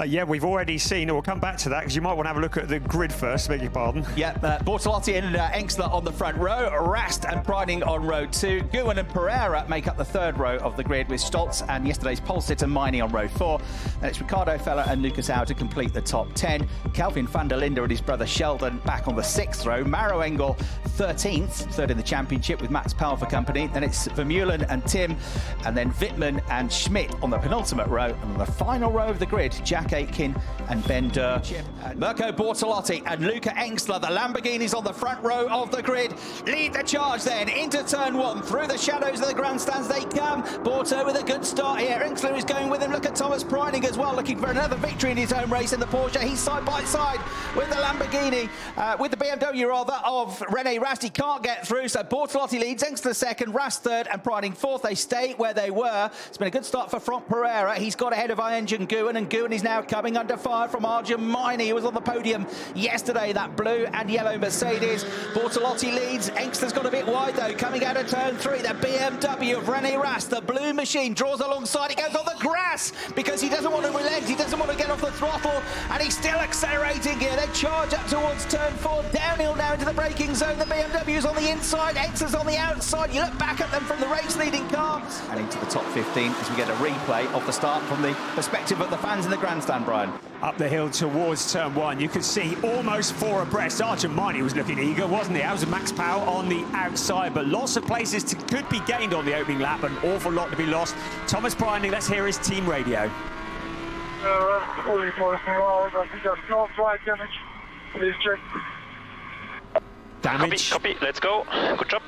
Yeah, we've already seen, we'll come back to that because you might want to have a look at the grid first, beg your pardon. Yeah, Bortolotti and Engstler on the front row, Rast and Priding on row 2. Guin and Pereira make up the third row of the grid with Stoltz and yesterday's pole sitter Miney on row 4. Then it's Ricardo Feller and Lucas Auer to complete the top 10. Kelvin van der Linde and his brother Sheldon back on the 6th row. Maro Engel 13th, third in the championship with Max Powell for company. Then it's Vermeulen and Tim, and then Wittmann and Schmidt on the penultimate row. And on the final row of the grid, Jack Aitken and Ben Durr. Mirko Bortolotti and Luca Engstler, the Lamborghinis on the front row of the grid, lead the charge then into turn 1. Through the shadows of the grandstands they come. Borto with a good start here. Engstler is going with him. Look at Thomas Priding as well, looking for another victory in his home race in the Porsche. He's side by side with the Lamborghini, with the BMW rather, of René Rast. He can't get through, so Bortolotti leads, Engstler second, Rast third and Priding fourth. They stay where they were. It's been a good start for Franck Pereira. He's got ahead of Arjen Guin, and Guin is now coming under fire from Arjen Miney, who was on the podium yesterday, that blue and yellow Mercedes. Bortolotti leads. Engstler's got a bit wide though, coming out of turn 3. The BMW of René Rast, the blue machine, draws alongside. He goes on the grass because he doesn't want to relent. He doesn't want to get off the throttle, and he's still accelerating here. They charge up towards turn 4, downhill now into the braking zone. The BMW's on the inside, Engstler's on the outside. You look back at them from the race leading car. And into the top 15 as we get a replay of the start from the perspective of the fans in the grandstand, Brian. Up the hill towards turn 1, you could see almost 4 abreast. Arjen Miney was looking eager, wasn't he? That was Max Powell on the outside, but lots of places could be gained on the opening lap, an awful lot to be lost. Thomas Priding, let's hear his team radio. Damage. Copy, let's go. Good job.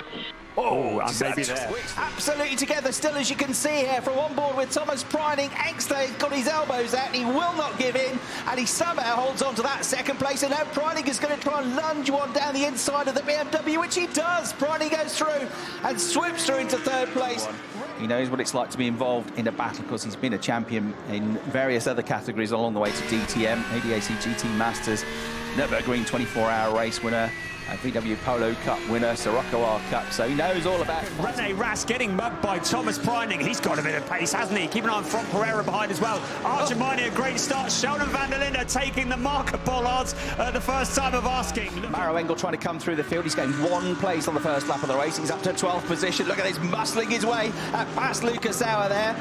Oh, and maybe there. Absolutely together still, as you can see here, from on board with Thomas Priding. Engstler has got his elbows out, he will not give in, and he somehow holds on to that second place, and now Priding is going to try and lunge one down the inside of the BMW, which he does. Priding goes through and swoops through into third place. He knows what it's like to be involved in a battle because he's been a champion in various other categories along the way to DTM, ADAC GT Masters, Nürburgring 24-hour race winner, VW Polo Cup winner, Sirocco R Cup, so he knows all about it. René Rast getting mugged by Thomas Priding. He's got a bit of pace, hasn't he? Keeping an eye on Franck Pereira behind as well. Arjen Miney, a great start. Sheldon van der Linde taking the mark of bollards the first time of asking. Maro Engel trying to come through the field. He's going 1 place on the first lap of the race. He's up to 12th position. Look at this, muscling his way past Lucas Auer there.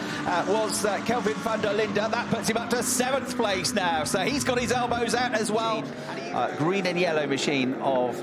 Was Kelvin van der Linde. That puts him up to 7th place now. So he's got his elbows out as well. Green and yellow machine of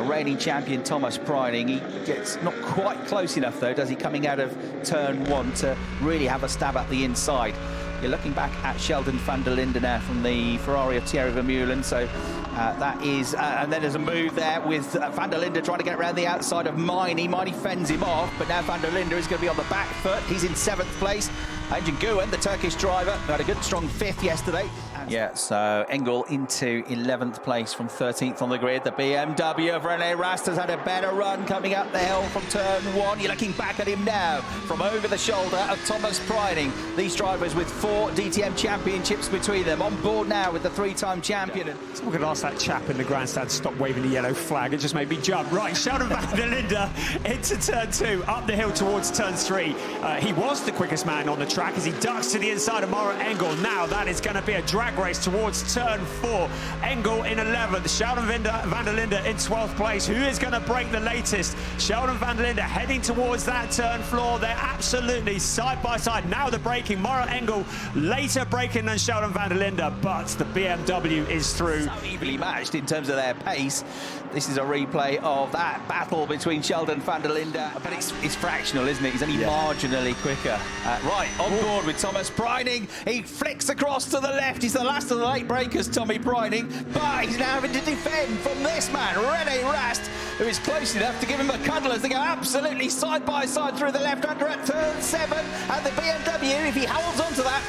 reigning champion Thomas Priding. He gets not quite close enough though, does he, coming out of turn 1 to really have a stab at the inside. You're looking back at Sheldon van der Linde now from the Ferrari of Thierry Vermeulen, so that is, and then there's a move there with van der Linde trying to get around the outside of Miney. Miney fends him off, but now van der Linde is going to be on the back foot. He's in 7th place. Arjen Guin, the Turkish driver, had a good strong 5th yesterday. Yeah, so Engel into 11th place from 13th on the grid. The BMW of René Rast has had a better run coming up the hill from turn 1. You're looking back at him now from over the shoulder of Thomas Priding. These drivers with 4 DTM championships between them, on board now with the 3-time champion. Someone could ask that chap in the grandstand to stop waving the yellow flag. It just made me jump. Right, Sheldon van der Linde into turn 2, up the hill towards turn 3. He was the quickest man on the track as he ducks to the inside of Maro Engel. Now that is going to be a drag race towards turn 4. Engel in 11th, Sheldon van der Linde in 12th place. Who is going to break the latest? Sheldon van der Linde heading towards that turn floor. They're absolutely side by side. Now the braking. Maro Engel later braking than Sheldon van der Linde, but the BMW is through. So evenly matched in terms of their pace. This is a replay of that battle between Sheldon van der Linde, but it's fractional, isn't it? He's only marginally quicker. Right, on board with Thomas Priding. He flicks across to the left. He's the last of the late breakers, Tommy Priding, but he's now having to defend from this man, René Rast, who is close enough to give him a cuddle as they go absolutely side by side through the left-hander at turn 7. And the BMW, if he holds on to that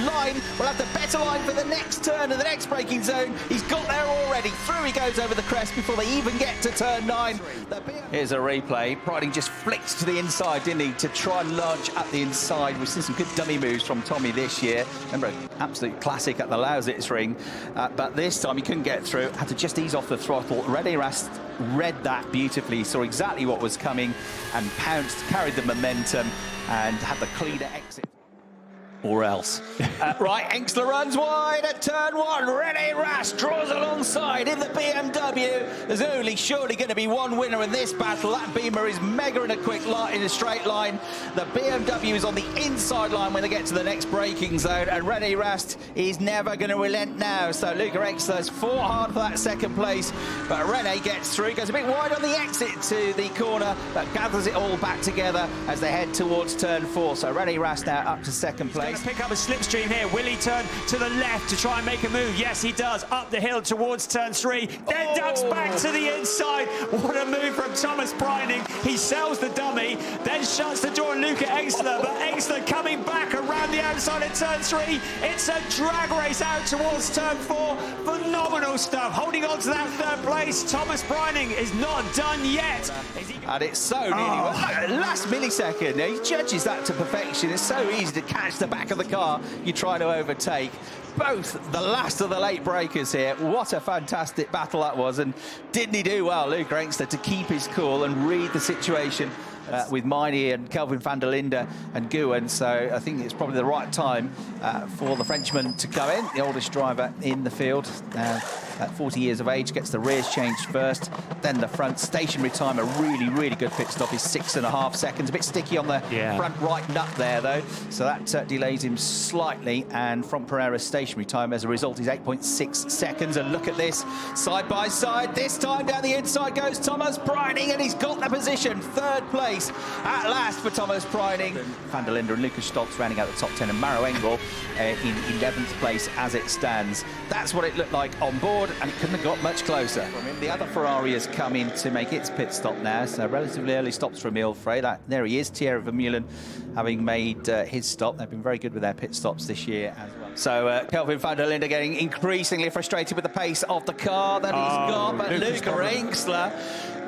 line, will have the better line for the next turn and the next braking zone. He's got there already. Through he goes over the crest before they even get to turn 9. Here's a replay. Priding just flicked to the inside, didn't he, to try and lunge at the inside. We've seen some good dummy moves from Tommy this year. Remember, absolute classic at the Lausitz ring. But this time he couldn't get through. Had to just ease off the throttle. René Rast read that beautifully. He saw exactly what was coming and pounced, carried the momentum and had the cleaner exit. or else. Right, Engstler runs wide at turn 1. René Rast draws alongside in the BMW. There's only surely going to be one winner in this battle. That Beamer is mega in a quick line, in a straight line. The BMW is on the inside line when they get to the next braking zone, and René Rast is never going to relent now. So Luca Engstler's fought hard for that second place, but René gets through, goes a bit wide on the exit to the corner, but gathers it all back together as they head towards turn 4. So René Rast now up to second place. Pick up a slipstream here. Will he turn to the left to try and make a move? Yes, he does. Up the hill towards turn 3. Then ducks back to the inside. What a move from Thomas Preining. He sells the dummy, then shuts the door on Luca Engstler. But Engstler coming back around the outside at turn 3. It's a drag race out towards turn 4. Phenomenal stuff. Holding on to that third place. Thomas Preining is not done yet. And it's so nearly last millisecond. He judges that to perfection. It's so easy to catch the back of the car you try to overtake. Both the last of the late breakers here. What a fantastic battle that was. And didn't he do well, Luca Engstler, to keep his cool and read the situation with Miney and Kelvin van der Linde and Guwen. So I think it's probably the right time for the Frenchman to go in, the oldest driver in the field. At 40 years of age, gets the rears changed first, then the front. Stationary time, a really good pit stop is 6.5 seconds. A bit sticky on the front right nut there, though, so that delays him slightly. And from Pereira's stationary time, as a result, is 8.6 seconds. And look at this, side by side. This time down the inside goes Thomas Preining, and he's got the position. Third place at last for Thomas Preining. Van der Linde and Lucas Stoltz rounding out the top 10, and Maro Engel in 11th place as it stands. That's what it looked like on board, and it couldn't have got much closer. The other Ferrari has come in to make its pit stop now, so relatively early stops from Ilfrey. There he is, Thierry Vermeulen, having made his stop. They've been very good with their pit stops this year as well. So Kelvin van der Linde getting increasingly frustrated with the pace of the car that he's got, but Luca Engstler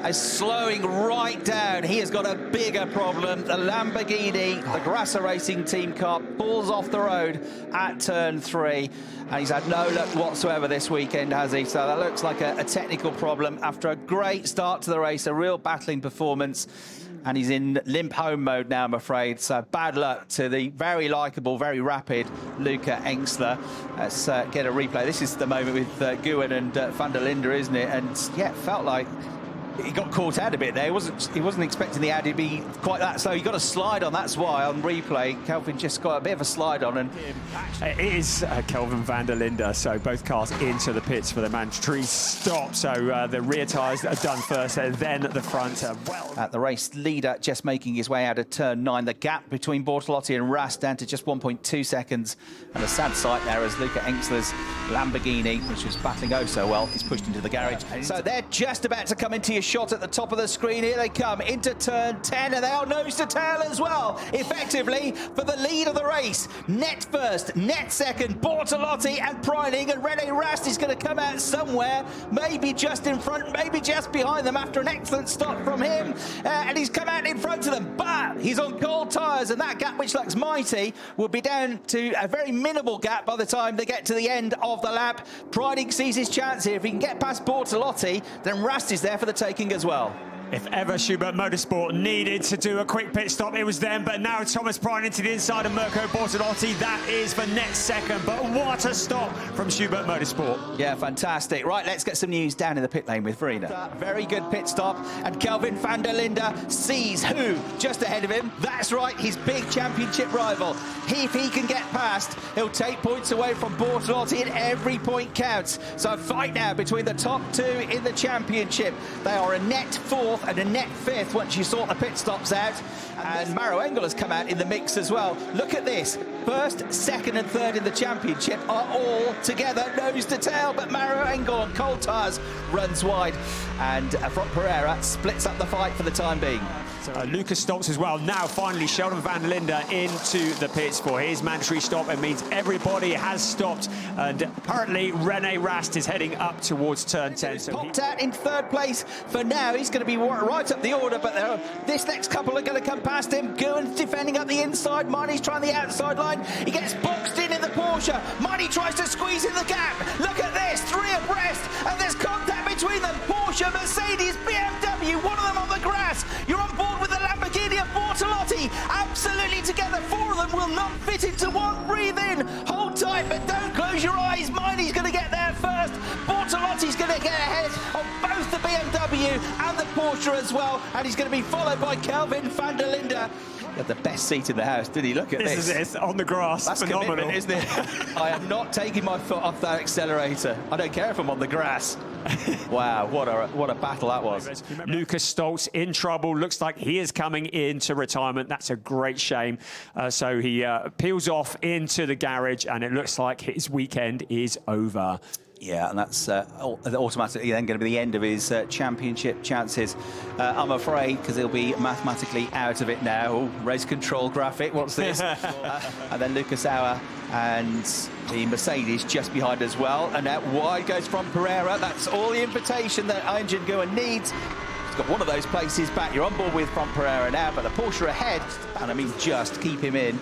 is slowing right down. He has got a bigger problem. The Lamborghini, the Grasser Racing Team car, pulls off the road at turn 3, and he's had no luck whatsoever this weekend, has he? So that looks like a technical problem after a great start to the race, a real battling performance. And he's in limp home mode now, I'm afraid. So bad luck to the very likeable, very rapid Luca Engstler. Let's get a replay. This is the moment with Guwen and van der Linde, isn't it? And yeah, it felt like he got caught out a bit there. He wasn't expecting the Audi to be quite that slow. He got a slide on, that's why on replay Kelvin just got a bit of a slide on. And it is Kelvin van der Linde, so both cars into the pits for the mandatory stop. So the rear tyres are done first, and then the front. The race leader just making his way out of turn 9. The gap between Bortolotti and Rast down to just 1.2 seconds. And a sad sight there as Luca Engstler's Lamborghini, which was battling oh so well, is pushed into the garage. So they're just about to come into your shot at the top of the screen. Here they come into turn 10, and they are nose to tail as well, effectively for the lead of the race. Net first, net second, Bortolotti and Preining, and René Rast is going to come out somewhere, maybe just in front, maybe just behind them after an excellent stop from him, and he's come out in front of them, but he's on cold tyres, and that gap, which looks mighty, will be down to a very minimal gap by the time they get to the end of the lap. Preining sees his chance here. If he can get past Bortolotti, then Rast is there for the taking as well. If ever Schubert Motorsport needed to do a quick pit stop, it was them. But now Thomas Preining to the inside of Mirko Bortolotti. That is for net second. But what a stop from Schubert Motorsport. Yeah, fantastic. Right, let's get some news down in the pit lane with Verena. Very good pit stop. And Kelvin van der Linde sees who just ahead of him. That's right, his big championship rival. If he can get past, he'll take points away from Bortolotti, and every point counts. So a fight now between the top 2 in the championship. They are a net 4th and a net 5th once you sort the pit stops out. And Maro Engel has come out in the mix as well. Look at this. First, second and third in the championship are all together nose to tail, but Maro Engel on cold tyres runs wide, and from Pereira splits up the fight for the time being. Lucas Stoltz as well. Now finally Sheldon van der Linde into the pits for his mandatory stop. It means everybody has stopped, and currently René Rast is heading up towards turn 10. So popped out in third place for now. He's going to be right up the order, but this next couple are going to come past him. Guwen's defending up the inside. Miney's trying the outside line. He gets boxed in the Porsche. Miney tries to squeeze in the gap. Look at this, 3 abreast, and there's contact between them. Porsche, Mercedes, BMW, one of them on the grass. You're on board with the Lamborghini and Bortolotti, absolutely together. 4 of them will not fit in into one, breathe in, hold tight, but don't close your eyes. Miney's going to get there first. Bortolotti's going to get ahead of both the BMW and the Porsche as well, and he's going to be followed by Kelvin van der Linde. He had the best seat in the house, did he? Look at this. This is it, on the grass. That's phenomenal, commitment, isn't it? I am not taking my foot off that accelerator. I don't care if I'm on the grass. Wow, what a battle that was. Lucas Stoltz in trouble. Looks like he is coming into retirement. That's a great shame. So he peels off into the garage, and it looks like his weekend is over. Yeah, and that's automatically then going to be the end of his championship chances, I'm afraid, because he'll be mathematically out of it now. Ooh, race control graphic, what's this? And then Lucas Auer and the Mercedes just behind as well. And out wide goes from Pereira. That's all the invitation that Engine Goer needs. He's got one of those places back. You're on board with from Pereira now, but the Porsche ahead, and I mean just keep him in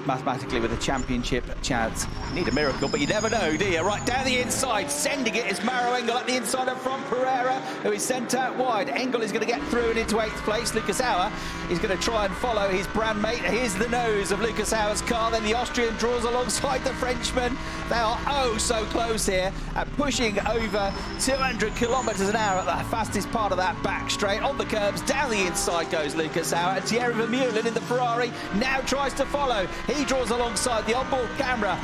mathematically with a championship chance. You need a miracle, but you never know, do you? Right down the inside, sending it is Maro Engel at the inside of from Pereira, who is sent out wide. Engel is going to get through and into 8th place. Lucas Auer is going to try and follow his brand mate. Here's the nose of Lucas Auer's car. Then the Austrian draws alongside the Frenchman. They are oh so close here, pushing over 200 kilometres an hour at the fastest part of that back straight. On the curbs, down the inside goes Lucas Auer. And Thierry Vermeulen in the Ferrari now tries to follow. He draws alongside the onboard camera,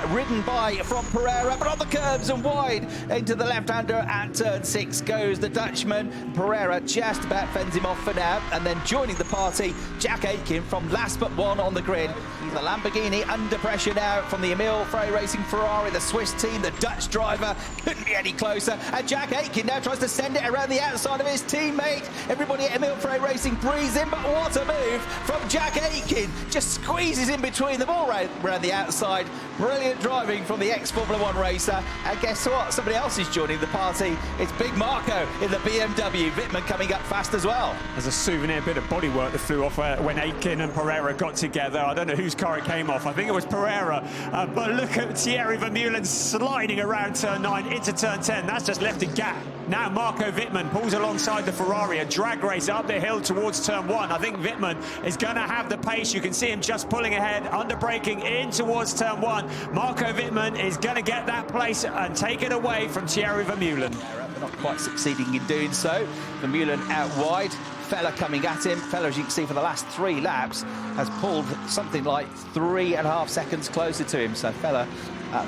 ridden by from Pereira, but on the curbs and wide into the left-hander at turn 6 goes the Dutchman. Pereira just about fends him off for now, and then joining the party, Jack Aitken from last but one on the grid. He's the Lamborghini under pressure now from the Emil Frey Racing Ferrari, the Swiss team, the Dutch driver couldn't be any closer, and Jack Aitken now tries to send it around the outside of his teammate. Everybody at Emil Frey Racing breathes in, but what a move from Jack Aitken, just squeezes in between them all around the outside. Brilliant driving from the ex-Formula 1 racer. And guess what? Somebody else is joining the party. It's Big Marco in the BMW. Wittmann coming up fast as well. There's a souvenir bit of bodywork that flew off when Aitken and Pereira got together. I don't know whose car it came off. I think it was Pereira. But look at Thierry Vermeulen sliding around turn 9 into turn 10. That's just left a gap. Now Marco Wittmann pulls alongside the Ferrari, a drag race up the hill towards turn 1. I think Wittmann is going to have the pace. You can see him just pulling ahead, under braking in towards turn 1. Marco Wittmann is going to get that place and take it away from Thierry Vermeulen. But not quite succeeding in doing so. Vermeulen out wide. Fella coming at him. Fella, as you can see, for the last 3 laps, has pulled something like 3.5 seconds closer to him. So Fella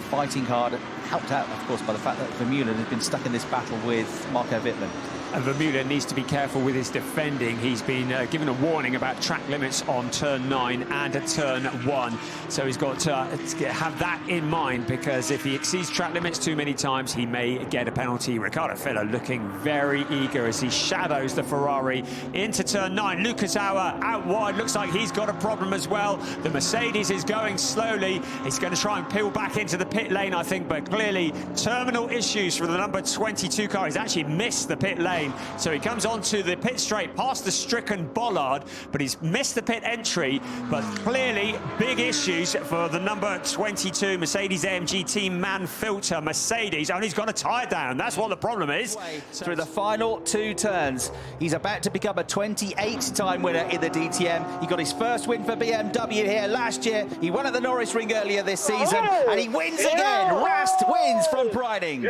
fighting hard, helped out, of course, by the fact that Vermeulen has been stuck in this battle with Marco Wittmann. And Vermeulen needs to be careful with his defending. He's been given a warning about track limits on turn 9 and at turn 1. So he's got to have that in mind, because if he exceeds track limits too many times, he may get a penalty. Riccardo Fella looking very eager as he shadows the Ferrari into turn 9. Lucas Auer out wide. Looks like he's got a problem as well. The Mercedes is going slowly. He's going to try and peel back into the pit lane, I think, but clearly terminal issues for the number 22 car. He's actually missed the pit lane. So he comes onto the pit straight past the stricken bollard, but he's missed the pit entry. But clearly big issues for the number 22 Mercedes-AMG Team Man Filter Mercedes. And he's got a tyre down. That's what the problem is. Through the final 2 turns, he's about to become a 28-time winner in the DTM. He got his first win for BMW here last year. He won at the Norris Ring earlier this season, and he wins again. Rast wins from Briding.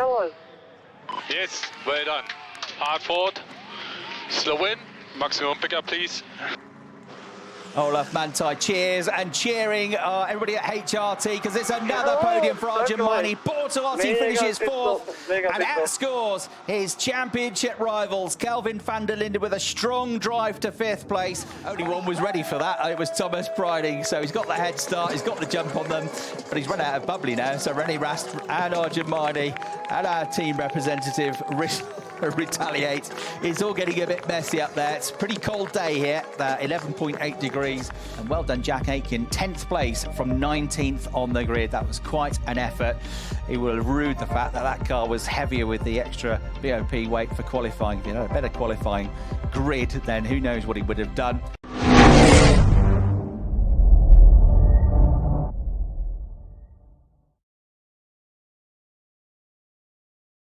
Yes, well done. Hard forward, slow in, maximum pickup, please. Olaf Mantai cheers and cheering everybody at HRT, because it's another podium for Arjun Maini. Bortolotti finishes 4th and outscores his championship rivals. Kelvin van der Linde with a strong drive to 5th place. Only one was ready for that. It was Thomas Briding. So he's got the head start, he's got the jump on them, but he's run out of bubbly now. So René Rast and Arjun Maini and our team representative retaliate. It's all getting a bit messy up there. It's a pretty cold day here, 11.8 degrees. And well done, Jack Aitken, 10th place from 19th on the grid. That was quite an effort. It will rude the fact that that car was heavier with the extra BOP weight for qualifying. If you had a better qualifying grid, then who knows what he would have done.